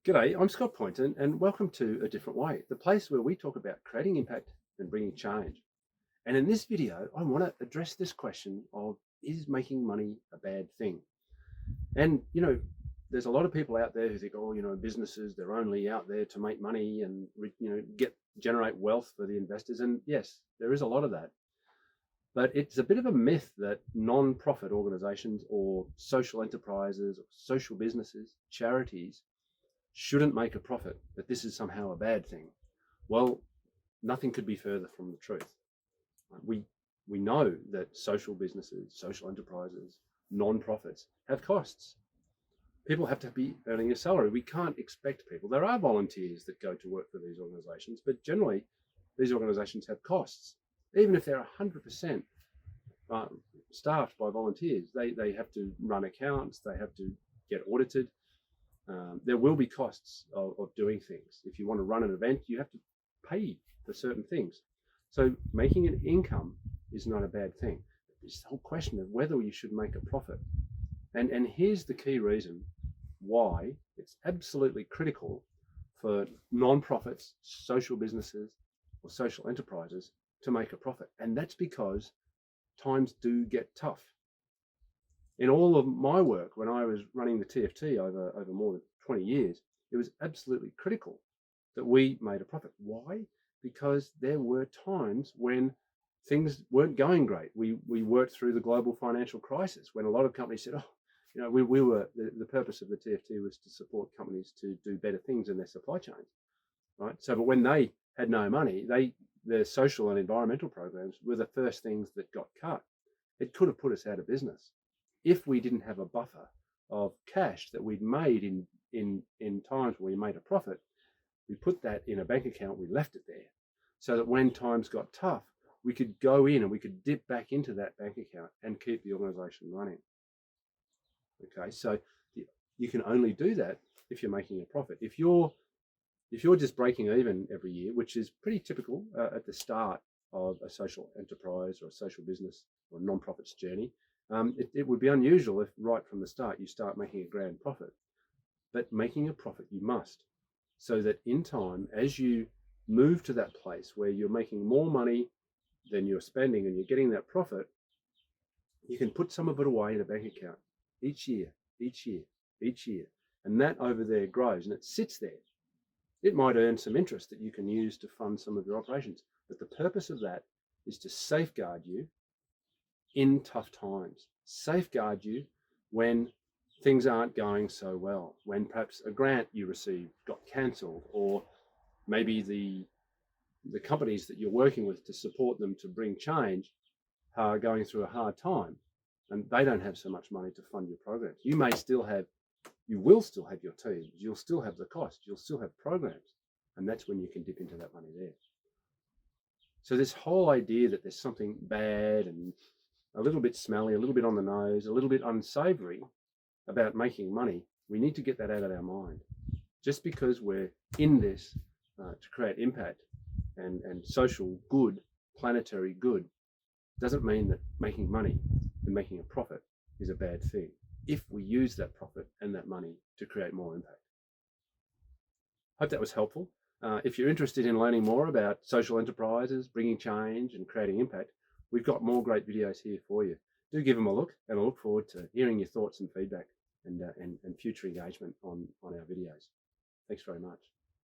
G'day, I'm 𝗠𝗤𝘅 and welcome to A Different Way, the place where we talk about creating impact and bringing change. And in this video, I want to address this question of, is making money a bad thing? And, there's a lot of people out there who think, businesses, they're only out there to make money and, generate wealth for the investors. And yes, there is a lot of that. But it's a bit of a myth that non-profit organizations or social enterprises or social businesses, charities, shouldn't make a profit, that this is somehow a bad thing. Well, nothing could be further from the truth. We know that social businesses, social enterprises, non-profits have costs. People have to be earning a salary. We can't expect people. There are volunteers that go to work for these organizations, but generally these organizations have costs. Even if they're 100% staffed by volunteers, they have to run accounts, they have to get audited. There will be costs of doing things. If you want to run an event, you have to pay for certain things. So making an income is not a bad thing. It's the whole question of whether you should make a profit. And here's the key reason why it's absolutely critical for non-profits, social businesses, or social enterprises to make a profit. And that's because times do get tough. In all of my work, when I was running the TFT over more than 20 years, it was absolutely critical that we made a profit. Why? Because there were times when things weren't going great. We worked through the global financial crisis when a lot of companies said, the purpose of the TFT was to support companies to do better things in their supply chains, right? So, but when they had no money, their social and environmental programs were the first things that got cut. It could have put us out of business if we didn't have a buffer of cash that we'd made in times where we made a profit. We put that in a bank account, we left it there, so that when times got tough, we could go in and we could dip back into that bank account and keep the organization running. Okay, so you can only do that if you're making a profit. If you're just breaking even every year, which is pretty typical at the start of a social enterprise or a social business or a non-profit's journey, it would be unusual if right from the start you start making a grand profit. But making a profit you must, so that in time, as you move to that place where you're making more money than you're spending and you're getting that profit, you can put some of it away in a bank account each year, and that over there grows and it sits there. It might earn some interest that you can use to fund some of your operations, but the purpose of that is to safeguard you in tough times, safeguard you when things aren't going so well, when perhaps a grant you received got cancelled, or maybe the companies that you're working with to support them to bring change are going through a hard time and they don't have so much money to fund your programs. You will still have your teams, you'll still have the cost, you'll still have programs, and that's when you can dip into that money there. So this whole idea that there's something bad and a little bit smelly, a little bit on the nose, a little bit unsavory about making money, we need to get that out of our mind. Just because we're in this to create impact and social good, planetary good, doesn't mean that making money and making a profit is a bad thing if we use that profit and that money to create more impact. Hope that was helpful. If you're interested in learning more about social enterprises, bringing change and creating impact, we've got more great videos here for you. Do give them a look, and I look forward to hearing your thoughts and feedback and future engagement on our videos. Thanks very much.